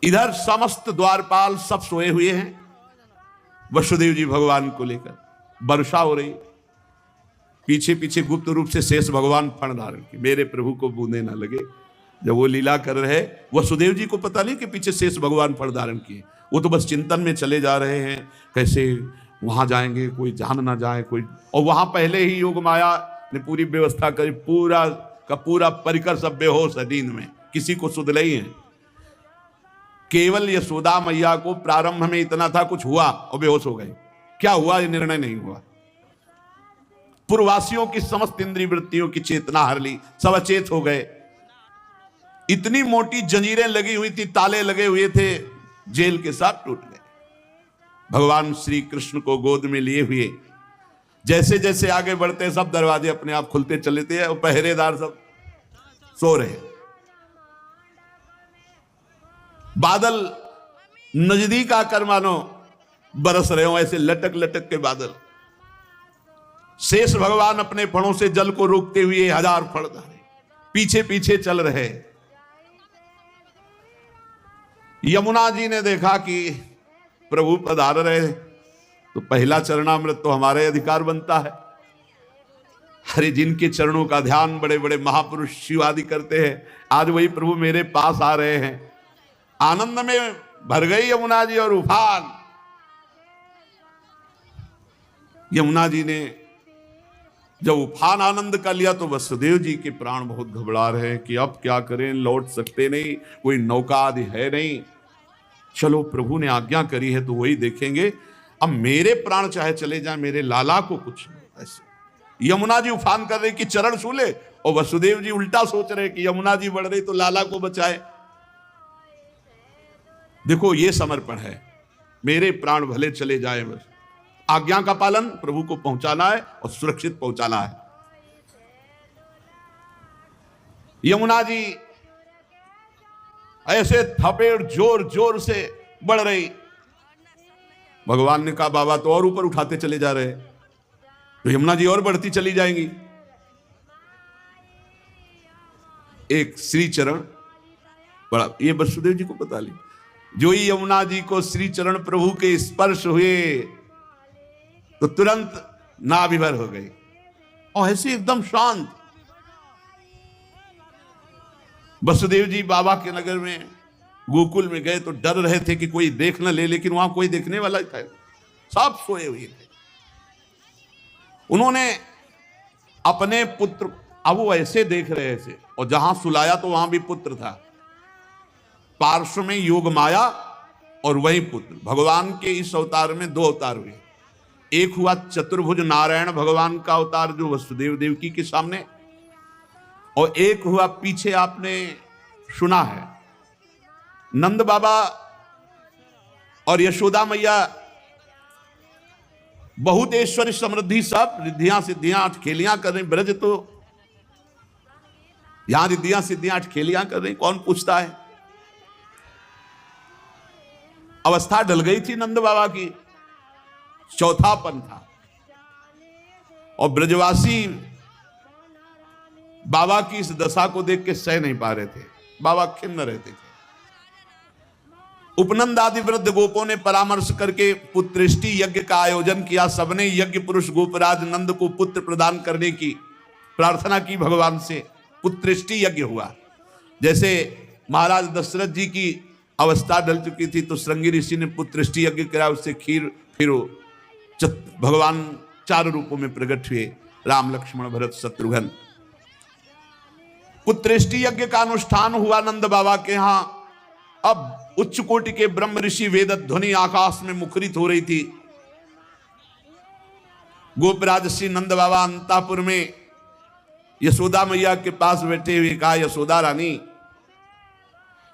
इधर समस्त द्वारपाल सब सोए हुए हैं, वसुदेव जी भगवान को लेकर वर्षा हो रही, पीछे पीछे गुप्त रूप से शेष भगवान फण धारण की, मेरे प्रभु को बूंदे ना लगे। जब वो लीला कर रहे, वसुदेव जी को पता नहीं कि पीछे शेष भगवान फण धारण किए, वो तो बस चिंतन में चले जा रहे हैं, कैसे वहां जाएंगे, कोई जान ना जाए कोई। और वहां पहले ही योग माया ने पूरी व्यवस्था करी, पूरा का पूरा परिकर सब बेहोश है, नींद में, किसी को सुध नहीं है। केवल यशोदा मैया को प्रारंभ में इतना था, कुछ हुआ और बेहोश हो गए। क्या हुआ ये निर्णय नहीं हुआ। पूर्ववासियों की समस्त इंद्रिय वृत्तियों की चेतना हर ली, सब अचेत हो गए। इतनी मोटी जंजीरें लगी हुई थी, ताले लगे हुए थे, जेल के साथ टूट गए। भगवान श्री कृष्ण को गोद में लिए हुए जैसे जैसे आगे बढ़ते, सब दरवाजे अपने आप खुलते चले थे और पहरेदार सब सो रहे। बादल नजदीक आकर मानो बरस रहे हो, ऐसे लटक लटक के बादल। शेष भगवान अपने फणों से जल को रोकते हुए 1000 फण धारे पीछे पीछे चल रहे। यमुना जी ने देखा कि प्रभु पधार रहे, तो पहला चरणामृत तो हमारे अधिकार बनता है। अरे जिनके चरणों का ध्यान बड़े बड़े महापुरुष शिव आदि करते हैं, आज वही प्रभु मेरे पास आ रहे हैं। आनंद में भर गई यमुना जी और उफान। यमुना जी ने जब उफान आनंद का लिया तो वसुदेव जी के प्राण बहुत घबरा रहे हैं कि अब क्या करें, लौट सकते नहीं, कोई नौका आदि है नहीं। चलो प्रभु ने आज्ञा करी है तो वही देखेंगे, अब मेरे प्राण चाहे चले जाए, मेरे लाला को कुछ नहीं। ऐसे यमुना जी उफान कर रही कि चरण छूले, और वसुदेव जी उल्टा सोच रहे कि यमुना जी बढ़ रही तो लाला को बचाए। देखो ये समर्पण है, मेरे प्राण भले चले जाए, बस आज्ञा का पालन, प्रभु को पहुंचाना है और सुरक्षित पहुंचाना है। यमुना जी ऐसे थपेड़ जोर जोर से बढ़ रही। भगवान ने कहा बाबा तो और ऊपर उठाते चले जा रहे, तो यमुना जी और बढ़ती चली जाएंगी। एक श्री चरण बड़ा, ये वसुदेव जी को पता ली, जो ही यमुना जी को श्री चरण प्रभु के स्पर्श हुए तो तुरंत नाभिभर हो गई और ऐसे एकदम शांत। वसुदेव जी बाबा के नगर में गोकुल में गए तो डर रहे थे कि कोई देख न ले, लेकिन वहां कोई देखने वाला था, सब सोए हुए थे। उन्होंने अपने पुत्र, अब वो ऐसे देख रहे थे, और जहां सुलाया तो वहां भी पुत्र था, पार्श्व में योग माया और वही पुत्र। भगवान के इस अवतार में 2 अवतार हुए, एक हुआ चतुर्भुज नारायण भगवान का अवतार जो वसुदेव देवकी के सामने, और एक हुआ पीछे आपने सुना है नंद बाबा और यशोदा मैया बहुत ऐश्वर्य समृद्धि सब रिद्धियां सिद्धियां अठखेलियां कर रही। ब्रज तो यहां रिद्धियां सिद्धियां अठखेलियां कर रही, कौन पूछता है। अवस्था ढल गई थी नंद बाबा की, चौथापन था, और ब्रजवासी बाबा की इस दशा को देख के सह नहीं पा रहे थे, बाबा खिन्न रहते थे। उपनंद आदि वृद्ध गोपों ने परामर्श करके पुत्रेष्टि यज्ञ का आयोजन किया। सबने यज्ञ पुरुष गोपराज नंद को पुत्र प्रदान करने की प्रार्थना की भगवान से। पुत्रेष्टि यज्ञ हुआ। जैसे महाराज दशरथ जी की अवस्था ढल चुकी थी तो श्रृंगी ऋषि ने पुत्रेष्टि यज्ञ कराया, उससे खीर फिरो भगवान 4 रूपों में प्रकट हुए, राम लक्ष्मण भरत शत्रुघ्न। पुत्रेष्टि यज्ञ का अनुष्ठान हुआ नंद बाबा के यहां। अब उच्च कोटि के ब्रह्म ऋषि वेद ध्वनि आकाश में मुखरित हो रही थी। गोपराज श्री नंद बाबा अंतापुर में यशोदा मैया के पास बैठे हुए कहा, यशोदा रानी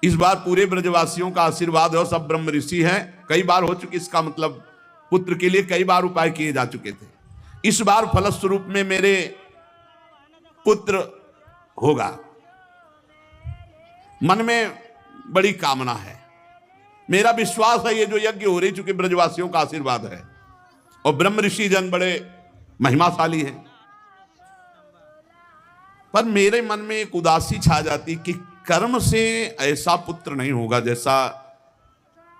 इस बार पूरे ब्रजवासियों का आशीर्वाद हो, सब ब्रह्म ऋषि हैं, कई बार हो चुकी, इसका मतलब पुत्र के लिए कई बार उपाय किए जा चुके थे, इस बार फलस्वरूप में मेरे पुत्र होगा। मन में बड़ी कामना है, मेरा विश्वास है ये जो यज्ञ हो रही, चूंकि ब्रजवासियों का आशीर्वाद है और ब्रह्म ऋषि जन बड़े महिमाशाली हैं, पर मेरे मन में एक उदासी छा जाती कि कर्म से ऐसा पुत्र नहीं होगा जैसा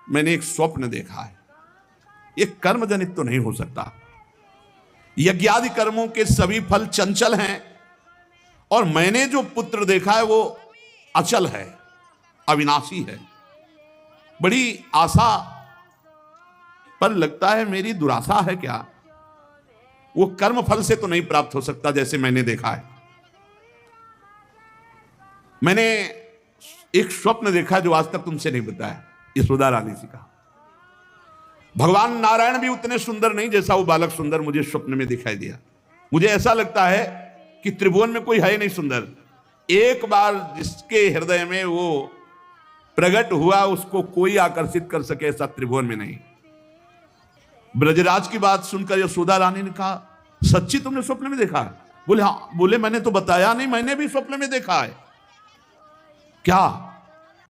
मैंने एक स्वप्न देखा है, ये कर्म जनित तो नहीं हो सकता। यज्ञादि कर्मों के सभी फल चंचल हैं और मैंने जो पुत्र देखा है वो अचल है, अविनाशी है। बड़ी आशा, पर लगता है मेरी दुराशा है क्या? वो कर्म फल से तो नहीं प्राप्त हो सकता जैसे मैंने देखा है। मैंने एक स्वप्न देखा जो आज तक तुमसे नहीं बताया, यशोदा रानी जी का। भगवान नारायण भी उतने सुंदर नहीं जैसा वो बालक सुंदर मुझे स्वप्न में दिखाई दिया। मुझे ऐसा लगता है कि त्रिभुवन में कोई है नहीं सुंदर। एक बार जिसके हृदय में वो प्रकट हुआ उसको कोई आकर्षित कर सके ऐसा त्रिभुवन में नहीं। ब्रजराज की बात सुनकर यशोदा रानी ने कहा, सच्ची तुमने स्वप्न में देखा है? बोले हाँ। बोले मैंने तो बताया नहीं, मैंने भी स्वप्न में देखा है। क्या?